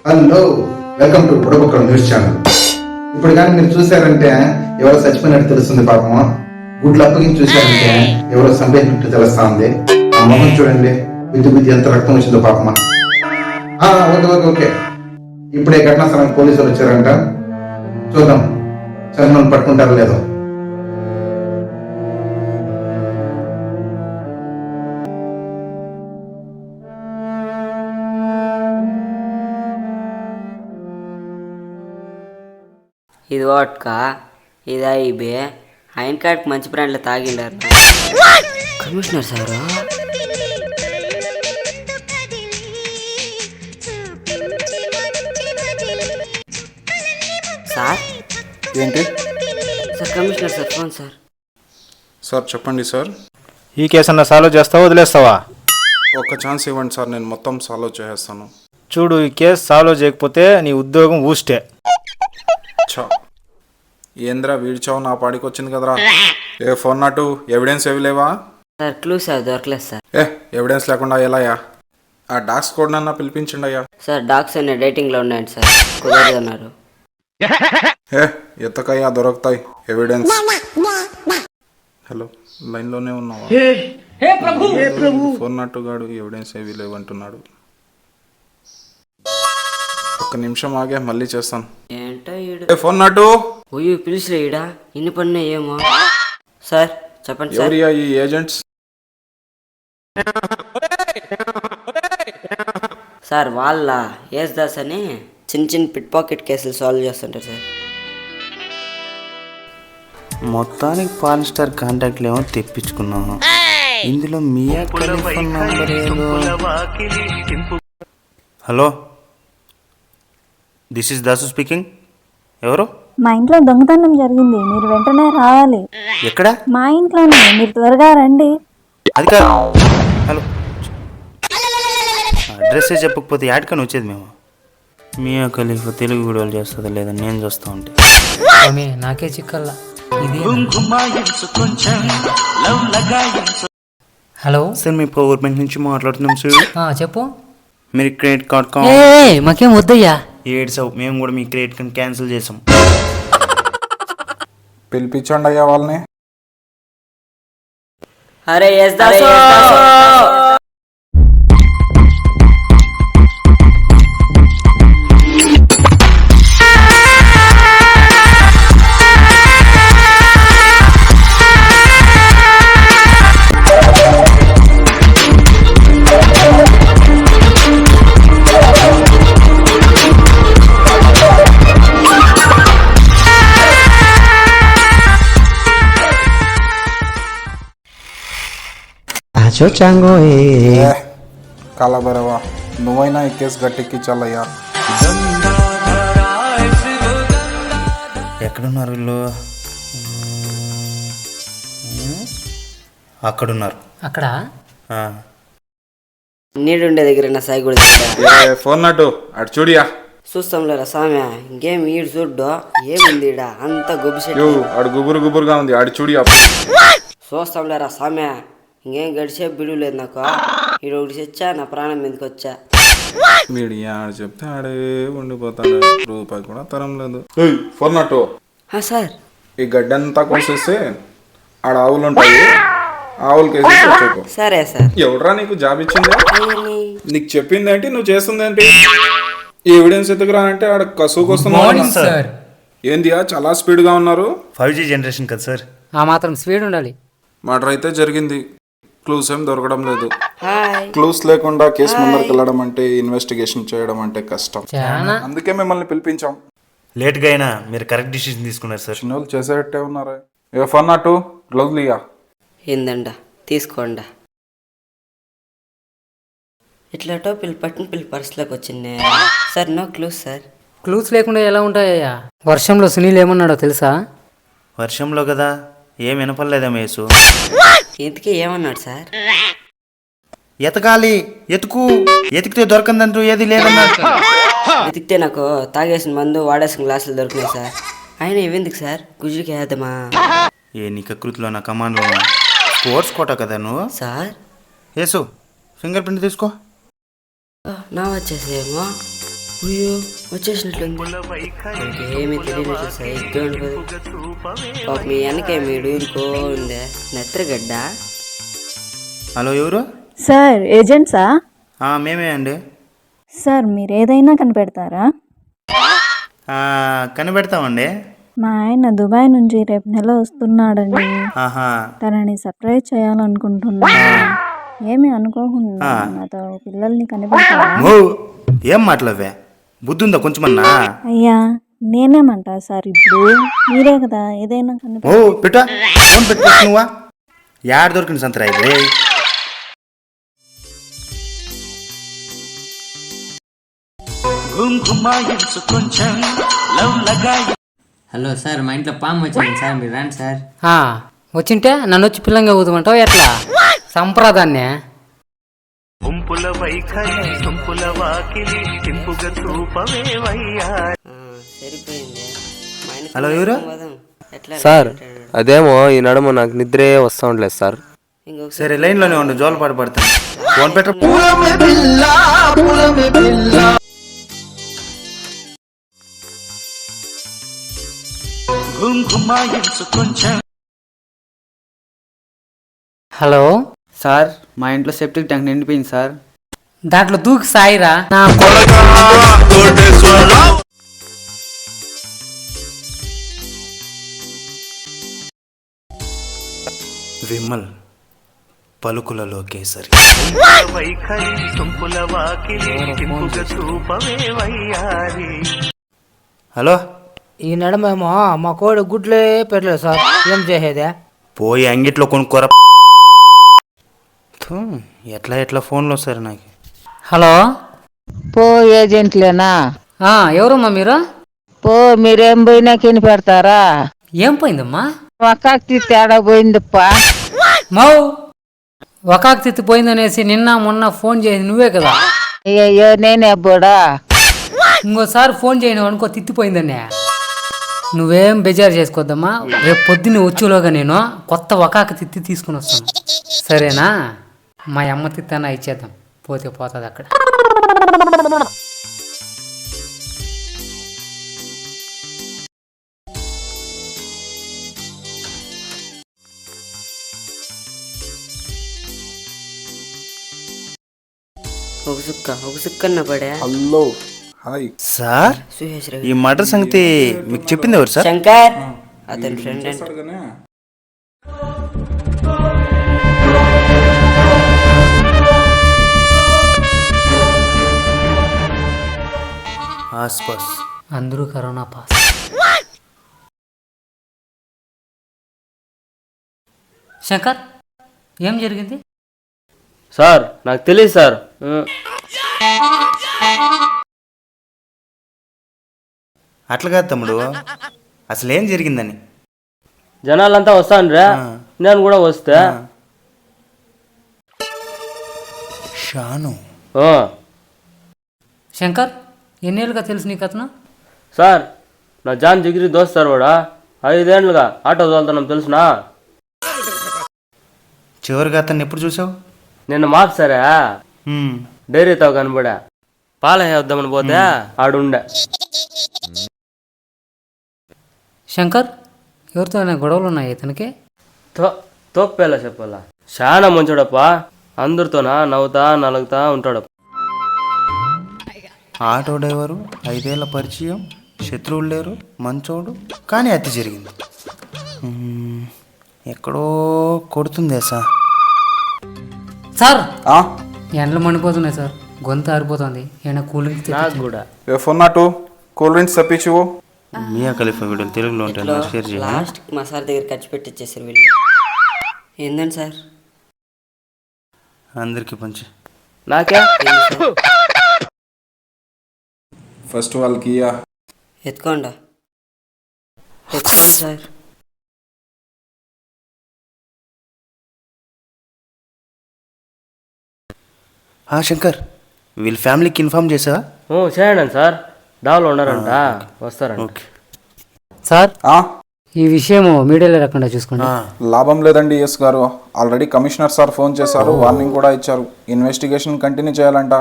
Hello, welcome to Budabukkala news channel. ఇప్పుడు కానీ మీరు చూసారంటే ఎవరో చచ్చిపోయినట్టు తెలుస్తుంది పాపము. గుడ్లు అప్పగించి చూసారంటే ఎవరో చంపేసినట్టు తెలుస్తా ఉంది. ఆ మొహం చూడండి, బుద్ధి ఎంత రక్తం వచ్చిందో పాపమా. ఓకే ఓకే ఓకే ఇప్పుడే ఘటనా స్థలానికి పోలీసులు వచ్చారంట. చూద్దాం చర్మను పట్టుకుంటారో లేదో. ఇది వాట్కా ఇది ఐబే ఆయన కాడికి మంచి బ్రాండ్లో తాగిండారు. కమిషనర్ సారా సార్? ఏంటి sir commissioner sir, phone sir. Sir చెప్పండి సార్. ఈ కేసు అన్న సాల్వ్ చేస్తావా వదిలేస్తావా? ఒక్క ఛాన్స్ ఇవ్వండి సార్, నేను మొత్తం సాల్వ్ చేసేస్తాను. చూడు, ఈ కేసు సాల్వ్ చేయకపోతే నీ ఉద్యోగం ఊస్టే. ఛా, ఏంద్రా వీడిచావు, నా పాడికి వచ్చింది కదరా. ఏ ఫోన్ నాటు ఎవిడెన్స్ ఏవి లేవా? సార్ క్లూ సార్ దొరకలేదు సార్. ఎవిడెన్స్ లేకుండా ఎలాయా? ఆ డాక్స్ కూడా నన్ను పిలిపించండి అయ్యా. సార్ డాగ్స్ అనే డేటింగ్లో ఉన్నాయండి సార్, కుదరదు అన్నారు. ఎత్తకయ్యా దొరుకుతాయి ఎవిడెన్స్. హలో, లైన్లోనే ఉన్నావా? ఫోన్ నాటుగాడు ఎవిడెన్స్ ఏవి లేవంటున్నాడు. ఒక్క నిమిషం ఆగే, మళ్ళీ చేస్తాను. ఏంటో ఈడు. ఫోన్ నాటు. ఓయ్యో పిలిచిలే ఈడా, ఇన్ని పన్ను ఏమో. సార్ చెప్పండి సార్. ఎవరియా ఈ ఏజెంట్స్? సార్ వాళ్ళ దాస్ అని చిన్న చిన్న పిట్ పాకెట్ కేసులు సాల్వ్ చేస్తుంటారు సార్. మొత్తానికి పాన్ స్టార్ కాంటాక్ట్లు ఏమో తెప్పించుకున్నాను. ఇందులో మియా ఖలీఫా నంబర్ ఏదో. Hello, this is Dasu speaking. ఎవరు? మా ఇంట్లో దొంగతనం జరిగింది, మీరు వెంటనే రావాలి. ఎక్కడ? మా ఇంట్లోనే, మీరు త్వరగా రండి. అది కాదు. హలో, అడ్రస్సే చెప్పకపోతే యాడ్కని వచ్చేది మేము. మియా ఖలీఫా తెలుగు వీడియోలు చేస్తుందా లేదా నేను చూస్తూ ఉంటే. నాకే చిక్కల్లా ఇది. హలో సార్, మీ పవర్ బ్యాంక్ నుంచి మాట్లాడుతున్నాం సార్. చెప్పు. మీరు క్రెడిట్ కార్డ్ మాకేం వద్దయ్యా. ఏడ్సావు, మేము కూడా మీ క్రెడిట్ కార్డ్ క్యాన్సిల్ చేసాం. పిలిపించండి అయ్యా వాళ్ళని. అరే దాసు. కాలభైరవా, నువ్వైనా ఈ కేసు గట్టెక్కించాలయ్యా. ఎక్కడున్నారు వీళ్ళు? అక్కడున్నారు. అక్కడ ఆ. నీడుండే దగ్గర నా సాయి కూడా ఫోన్ నాటు అటు చూడియా. చూస్తాంలేరా సామె, ఇంకేం ఈడు చూడ్డు ఏముంది ఈడ అంత గొబ్బిసెట్. ఆడు గుబురు గుబురుగా ఉంది, ఆడు చూడియా. చూస్తాంలేరా సామె, ఇంకేం గడిచే బిడు లేదు నాకు. ఈడు ఒకటి తెచ్చా, నా ప్రాణం మీదకి వచ్చా. వీడి ఆడు చెప్తే ఆడే ఉండిపోతాడు, రూపాయి కూడా తరం లేదు. ఫోన్ నాటు. సార్ ఈ గడ్డంతా కోసేస్తే ఆడ ఆవులు ఉంటాయి, ఆవులకి వేసేసి వచ్చేకు. సరే సార్. ఎవడరా నీకు జాబ్ ఇచ్చింది? అయ్యని. నీకు చెప్పింది ఏంటి, నువ్వు చేస్తుంది ఏంటి? ఈ ఎవిడెన్స్ ఎత్తుకురా అంటే ఆడ కసుకు వస్తున్నావు. సార్ ఏందియా చాలా స్పీడ్ గా ఉన్నారు? 5G జనరేషన్ కదా సార్. ఆ మాత్రం స్పీడ్ ఉండాలి. మర్డర్ అయితే జరిగింది, క్లూస్ ఏం దొరకడం లేదు. హాయ్. క్లూస్ లేకుండా కేసు ముందరికి వెళ్ళడం అంటే, ఇన్వెస్టిగేషన్ చేయడం అంటే కష్టం. అందుకే మిమ్మల్ని పిలిపించాం. లేట్గా అయినా మీరు కరెక్ట్ డిసిషన్ తీసుకున్నారు సార్. చిన్నోళ్ళు చేసేటట్టే ఉన్నారా? ఏ ఫోన్ నాటు గ్లౌజ్ లియా. ఏందండా తీసుకోండా. ఇట్లాటో పిల్ల పర్సులోకి వచ్చింది sir. No clues sir. Clues లేకుండా ఎలా ఉంటాయ్యా? వర్షంలో సునీల్ ఏమన్నాడో తెలుసా? వర్షంలో కదా, ఏం వినపడలేదా మేసు? ఇంతకీ ఏమన్నాడు సార్? ఎతకాలి, ఎతికితే దొరకందంటూ ఏది లేదన్నాడు. వెతికితే నాకు తాగేసిన మందు వాడేసిన గ్లాసులు దొరికినాయి సార్. ఆయన ఇవెందుకు సార్, గుజుడికి వేద్దామా? ఏ నీ కకృతిలో నా కమాండ్లో స్పోర్ట్స్ కోట కదా నువ్వు సార్. యేసు ఫింగర్ ప్రింట్ తీసుకో. నా వచ్చేసేమో అయ్యో వచ్చేసినట్లుంది. ఏమీ తెలియనట్లు సరిగ్గా ఉండదు. పాప మీ వెనకే మీ డూరుకో ఉందే నెత్రగడ్డ. హలో, ఎవరు? సార్ ఏజెంట్సా? మేమే అండి. సార్ మీరు ఏదైనా కనిపెడతారా? కనిపెడతామండి. మా ఆయన దుబాయ్ నుంచి రేపు నెల వస్తున్నాడండి. ఆహా, తనని సర్ప్రైజ్ చేయాలనుకుంటున్నా. ఏమి అనుకోకుండా నాతో పిల్లల్ని కనిపెడతారా? ఓ ఏం మాటలవే, బుద్ధుందా కొంచెమన్నా? అయ్యా నేనేమంటా సార్, ఇప్పుడు మీరే కదా ఏదైనా ఓ పెట్టా ఫోన్ పెట్టు నువ్వా. యాడ దొరికిన సంతరా ఇది? హలో సార్, మా ఇంట్లో పాము వచ్చింది సార్, మీరు రండి సార్. వచ్చింటే నన్ను వచ్చి పిల్లంగా ఊదమంటావు ఎట్లా? సంప్రదాన్నే సరిపోయింది. మా ఆయన హలో, ఎవరు? పోదాం. ఎట్లా సార్ అదేమో ఈ నడుమ నాకు నిద్రే వస్తూ ఉండలేదు సార్. ఇంకొకసారి సరే లైన్లోనే ఉండు, జోలపాటు పడతాను. ఫోన్ పెట్ట. హలో సార్, మా ఇంట్లో సెప్టిక్ ట్యాంక్ నిండిపోయింది సార్. దాంట్లో దూకి సాయిరా నా విమల్ పలుకులలో కేసరి. హలో, ఈ నడమేమో మా కోడి గుడ్లే పెట్టలేదు సార్, ఏం చేసేదే? పోయి అంగిట్లో కొనుక్కోరా. థూ, ఎట్లా ఫోన్లో వస్తారు నాకు. హలో పో ఏజెంట్లేనా? ఎవరమ్మా మీరు? పో మీరేం పోయినా కిని పెడతారా? ఏం పోయిందమ్మా? ఒక్కాకి తేడా పోయిందప్పా. మౌ ఒకాకు తిత్తిపోయిందనేసి నిన్న మొన్న ఫోన్ చేసి నువ్వే కదా. అయ్యో నేనే అబ్బోడా. ఇంకోసారి ఫోన్ చేయను అనుకో, తిత్తిపోయిందనే. నువ్వేం బేజారు చేసుకోవద్దమ్మా, రేపు పొద్దున్నే వచ్చేలోగా నేను కొత్త ఒకాకు తిత్తి తీసుకుని వస్తాను, సరేనా? మా అమ్మ తిత్తనా ఇచ్చేద్దాం, పోతే పోతుంది అక్కడ. ఒక సుక్కన్న పడే. హలో హాయ్ సార్, సుహేష్ ఈ మర్డర్ సంగతి మీకు చెప్పింది ఎవరు సార్? శంకర్ అతని ఫ్రెండ్ అంటే. ఆస్పాస్ అందరూ కరోనా పాస్. శంకర్ ఏం జరిగింది? సార్ నాకు తెలియదు సార్. అట్లా కాదు తమ్ముడు, అసలు ఏం జరిగిందని. జనాలంతా వస్తానురా, నేను కూడా వస్తా. షాను. శంకర్ ఎన్నేళ్ళుగా తెలుసు నీకు అతను? సార్ నా జాన్ జిగిరి దోస్త్ సార్, వాడా 5 ఏళ్ళుగా ఆటో తోలుతున్నాం తెలుసునా. చివరిగా అతన్ని ఎప్పుడు చూసావు? నిన్న మాకు సరే డైరీ తావు కనబడా, పాల వేద్దామని పోతే ఆడుండే. శంకర్ ఎవరితో గొడవలు ఉన్నాయి ఇతనికి? తోప్పేలా చెప్పాలా, చాలా మంచోడప్ప, అందరితోనా నవ్వుతా నలుగుతా ఉంటాడు. ఆటో డ్రైవరు, 5 ఏళ్ల పరిచయం, శత్రువులు లేరు, మంచోడు, కానీ అతి జరిగింది. ఎక్కడో కొడుతుందే సార్. సార్ ఎండలు మండిపోతున్నాయి సార్, గొంతు ఆరిపోతుంది, ఏమైనా కూలింగ్ నాకు కూడా. ఫోన్ నాటు కూల్ డ్రింక్స్ తెప్పించు. మియా ఖలీఫా వీడియోలు తెలుగులో ఉంటాయి, షేర్ చేయండి. లాస్ట్ మా సార్ దగ్గర ఖర్చు పెట్టించేసారు వీళ్ళు. ఏందండి సార్? అందరికి పంచి. నాకే ఫస్ట్ వాళ్ళకి ఎత్తుకోండి సార్. శంకర్, వీళ్ళ ఫ్యామిలీకి ఇన్ఫార్మ్ చేసావా? చేయండి సార్, డాలో ఉన్నారంట, వస్తారంట. ఓకే సార్, ఈ విషయం మీడియాలో రాకుండా చూసుకోండి. లాభం లేదండి ఎస్ గారు, ఆల్రెడీ కమిషనర్ సార్ ఫోన్ చేశారు, వార్నింగ్ కూడా ఇచ్చారు, ఇన్వెస్టిగేషన్ కంటిన్యూ చేయాలంట.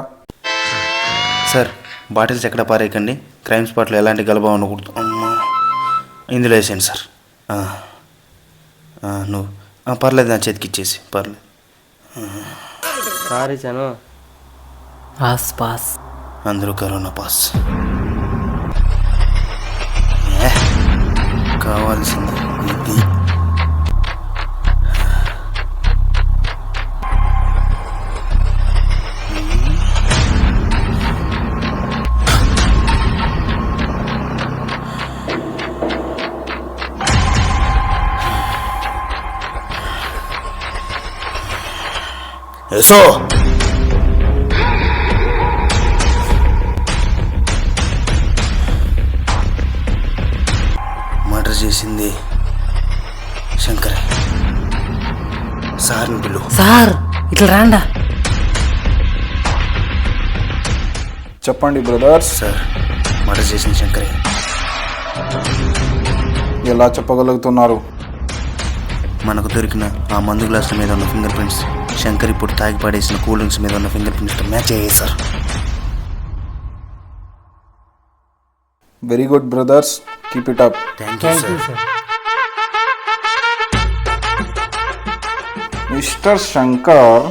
సార్ బాటిల్స్ ఎక్కడ పారేయకండి. క్రైమ్ స్పాట్లో ఎలాంటి గలబా ఉండకూడదు. అమ్మా, ఇందులో వేసేయండి సార్. నువ్వు పర్లేదు, నా చేతికి ఇచ్చేసి పర్లేదు. సారీ చాను. Pass pass. అందరూ కరోనా పాస్. కావాల్సింది ఇది. ఎసో మర్డర్ చేసింది శంకరే. సార్ని పిలు. సార్ ఇట్లా రాండా. చెప్పండి బ్రదర్స్. సార్, మర్డర్ చేసింది శంకరే. ఎలా చెప్పగలుగుతున్నారు? మనకు దొరికిన ఆ మందు గ్లాసుల మీద ఉన్న ఫింగర్ ప్రింట్స్ శంకర్ ఇప్పుడు తాగి పడేసిన కూల్ డ్రింక్స్ మీద ఉన్న ఫింగర్ ప్రింట్స్తో మ్యాచ్ అయ్యాయి sir. Very good brothers, keep it up. Thank you sir. Mister Shankar,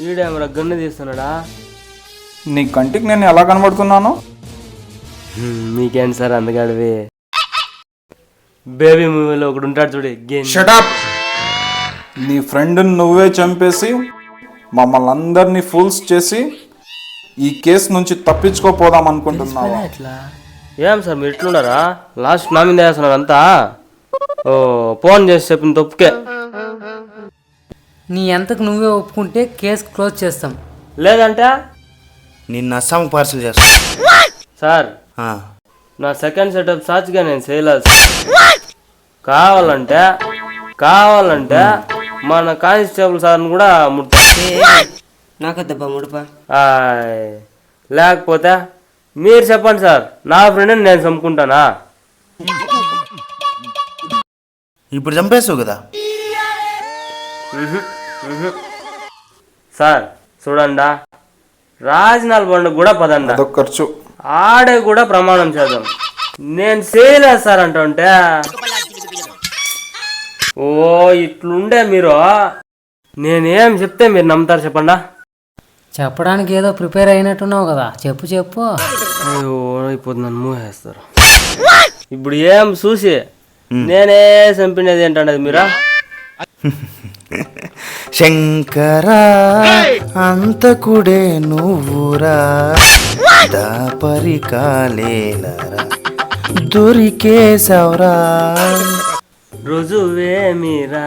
ఈడేమరా గన్ను తీస్తున్నాడా? నీ కంటికి నేను ఎలా కనబడుతున్నాను? మీకేంటి సార్ అందగాడివి? బేబీ మూవీలో ఒకడు ఉంటాడు చూడు, గేమ్. Shut up. నీ ఫ్రెండ్ నువ్వే చంపేసి మమ్మల్ని అందరినీ ఫూల్స్ చేసి ఈ కేసు నుంచి తప్పించుకోపోదాం అనుకుంటున్నావా? ఏం సార్ మీరు ఇట్లున్నారా? లాస్ట్ నా మీద వేస్తున్నారు అంతా. ఓ ఫోన్ చేసి చెప్పిన తప్పుకే. నీ ఎంతకు నువ్వే ఒప్పుకుంటే కేసు క్లోజ్ చేస్తాం. లేదంటే నిన్న అస్సాంకి పార్సల్ చేస్తా సార్. నా సెకండ్ సెటప్ సాచిగా నేను చేయలేదు. కావాలంటే మన కానిస్టేబుల్ సార్ని కూడా ముట్టా. నాకొద్దబ్బా ముడుపా. లేకపోతే మీరు చెప్పండి సార్, నా ఫ్రెండ్ని నేను చంపుకుంటానా? ఇప్పుడు చంపేసావు కదా సార్. చూడండా, రాజనాల బండు కూడా పదండా, అదొక ఖర్చు. ఆడే కూడా ప్రమాణం చేద్దాం. నేను చేయలేదు సార్ అంటుంటే ఓ ఇట్లుండే మీరు. నేనేం చెప్తే మీరు నమ్ముతారు చెప్పండా? చెప్పడానికి ఏదో ప్రిపేర్ అయినట్టున్నావు కదా, చెప్పు. అయ్యో ఇప్పుడు నన్ను మూసేస్తారు. ఇప్పుడు ఏం చూసి నేనే చంపినది ఏంటండి మీరా? శంకరా అంతకుడే నువ్వురా, దాపరి కాలేలరా దొరికేసవరా, రుజువే మీరా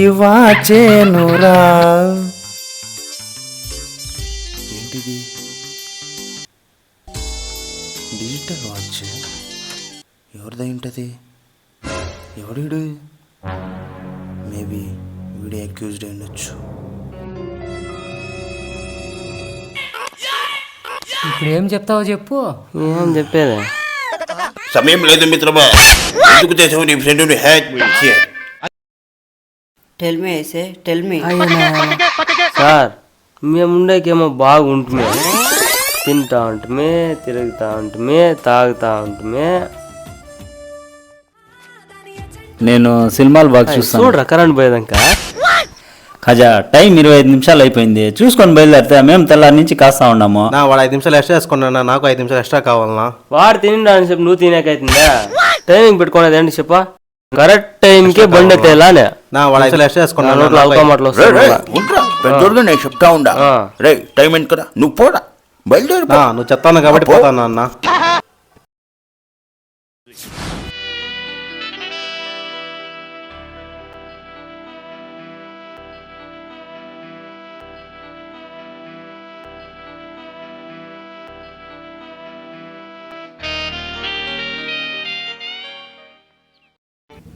ఇవాచేనురా. ఏంటిది? Digital watch. ఎవరిదైంటది? ఎవడు? మేబీ వీడియో అక్యూజ్డ్ అయి ఉండొచ్చు. ఇప్పుడు ఏం చెప్తావో చెప్పు. ఏం చెప్పేది? సమయం లేదు మిత్రమా, ఎందుకు చేసావు నీ ఫ్రెండ్ని హ్యాక్ చేయ? Tell me. సార్ మేముండేకేమో బాగుంటుమే, తింటా ఉంటుమే, తిరుగుతా ఉంటుమే, తాగుతా ఉంటుమే. నేను సినిమాలు బాగా చూస్తాను. చూడరా కరెంట్ పోయేదాక. ఖజా టైం 25 నిమిషాలు అయిపోయింది, చూసుకొని బయలుదేరితే మేము తెల్లారి నుంచి కాస్తా ఉన్నాము. వాడు 5 నిమిషాలు ఎక్స్ట్రా వేసుకున్నా, నాకు 5 నిమిషాలు ఎక్స్ట్రా కావాలన్నా. వాడు తినడానికి చెప్పి నువ్వు తినేకైతుందా? టైమింగ్ పెట్టుకునేది ఏంటి చెప్పా? కరెక్ట్ టైంకి బండి ఎత్తేలానే. వాడు 5 నిమిషాలు ఎక్స్ట్రా వేసుకున్నా, నోట్లో అల్కమాటలు పెద్దోడుగా నేను చెప్తా ఉండా. రే టైం ఏంటి కదా, నువ్వు పోడా బయలుదేరి. నువ్వు చెప్తాను కాబట్టి పోతాను అన్న.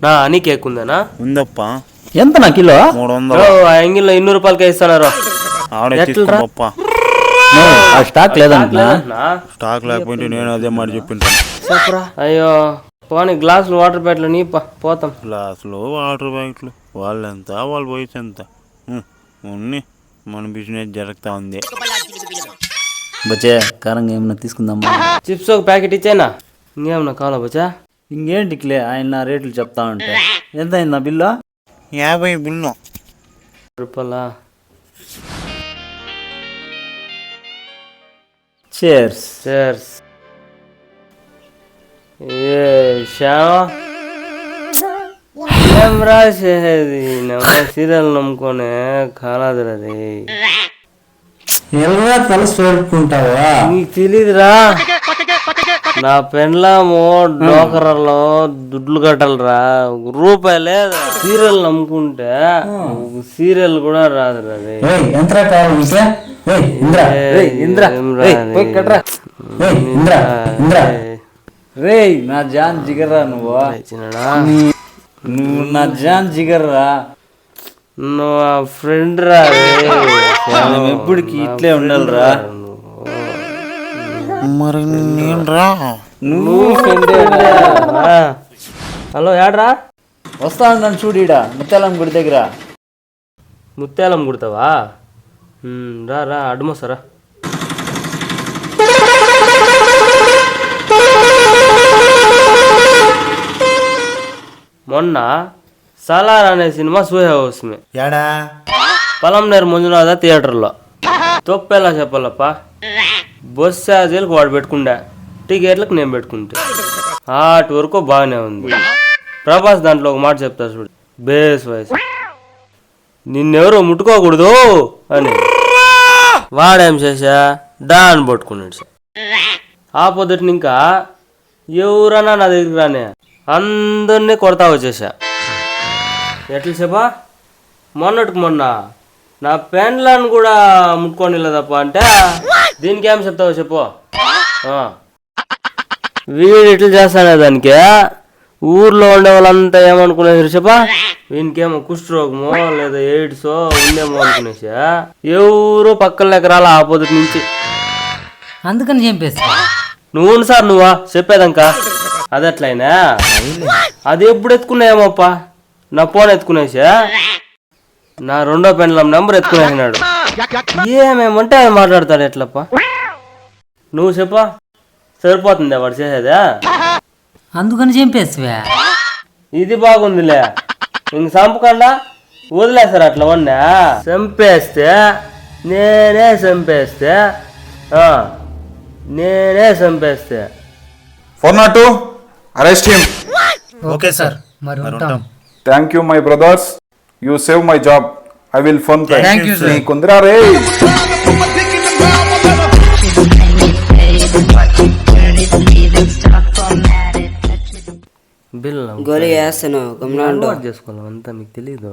నా అని కేక్ ఉందనా? ఉందప్ప. ఎంత నా కిలో? 300. ఆ ఎంగిల్లో 200 రూపాయలకే ఇస్తున్నారు. స్టాక్ లేదంటున్నా. స్టాక్ లేకపోతే నేను అదే మాట చెప్పింటాను. చెప్పరా? అయ్యో పోనీ గ్లాసులు వాటర్ బ్యాట్లు నీ పోతాం. గ్లాసులు వాటర్ బ్యాగ్లు వాళ్ళెంత వాళ్ళ వయసు ఎంత ఉన్ని మన బిజినెస్ జరుగుతూ ఉంది. బచ్చే కారంగా ఏమన్నా తీసుకుందామా? చిప్స్ ఒక ప్యాకెట్ ఇచ్చానా? ఇంకేమన్నా కావాలా బచ్చా? ఇంకేంటికిలే ఆయన నా రేట్లు చెప్తా ఉంటే. ఎంత అయింది నా బిల్లు? 50 బిల్లు. రూపాయలా? చేర్స్. చేర్స్. ఏ శ్యామ ఏం రాసేది సీరియల్ నమ్ముకొని కాలాదిరది. ఎలా తలసి పెట్టుకుంటావా? నీకు తెలీదురా, నా పెండ్లాము డోకరలో దుడ్లు కట్టాలరా, రూపాయి లేదా. సీరియల్ నమ్ముకుంటే సీరియల్ కూడా రాదురా. రే నా జాన్ జిగర్రా నువ్వు. నువ్వు నా జాన్ జిగర్రా. నువ్వు ఆ ఫ్రెండ్ రా. ఎప్పటికి ఇట్లే ఉండాలిరా. మరి నేను రా. నువ్వు హలో ఏడ్రా? వస్తా ఉన్నాను చూడీడా ముత్యాలం గుడి దగ్గర. ముత్యాలం కుడతావా? రా రా అడ్మోసరా. మొన్న సలార్ అనే సినిమా చూసేవసమే ఏడా? పలంనేరు మంజునాథ థియేటర్లో. తొప్పెలా చెప్పాలప్ప, బస్ ఛార్జీలకు వాడు పెట్టుకుంటా, టికెట్లకు నేను పెట్టుకుంటా. ఆటి వరకు బాగానే ఉంది. ప్రభాస్ దాంట్లో ఒక మాట చెప్తా చూడు, బేస్ వయసు నిన్నెవరో ముట్టుకోకూడదు అని. వాడేం చేశా, దాన్ని పట్టుకున్నాడు సార్. ఆపోజిట్ని ఇంకా ఎవరన్నా నా దగ్గరికి రానే అందరినీ కొడతా వచ్చేసా. ఎట్లా చెప్పా, మొన్నటికి మొన్న నా పెన్లను కూడా ముట్టుకొని లేదప్ప అంటే దీనికి ఏం చెప్తావో చెప్పు. వీడు ఇట్లా చేస్తానే దానికి ఊర్లో ఉండే వాళ్ళంతా ఏమనుకునేసారు చెప్పా, వీనికేమో కుష్ఠరోగమో లేదా ఎయిడ్సో ఉందేమో అనుకునేసా. ఎవరు పక్కన లెక్క రాలా ఆపోజిట్ నుంచి. అందుకని చంపేస్తా. నువ్వు సార్ నువ్వా చెప్పేదంకా అదట్లయినా అది ఎప్పుడు ఎత్తుకున్నాయేమోప్ప, నా ఫోన్ ఎత్తుకునేసా, నా రెండో పెన్లం నెంబర్ ఎత్తుకునేసినాడు. ఏమేమంటే అది మాట్లాడతాడు ఎట్లప్ప. నువ్వు చెప్పా, సరిపోతుందా వాడు చేసేదా? అందుకని చంపేస్తా. ఇది బాగుందిలే, ఇంక చంపకుండా వదిలేస్తారు అట్లా ఉన్నా. చంపేస్తే నేనే చంపేస్తే నేనే చంపేస్తే 402 అరెస్ట్ హిమ్. Okay sir. మరి ఉంటాం. Thank you my brothers, you save my job. I will PhonePe. Thank you, sir. నీకుందిరా రే. బిల్ గోళీ వేస్తాను, గమనం చేసుకోవాలి అంతా మీకు తెలీదు.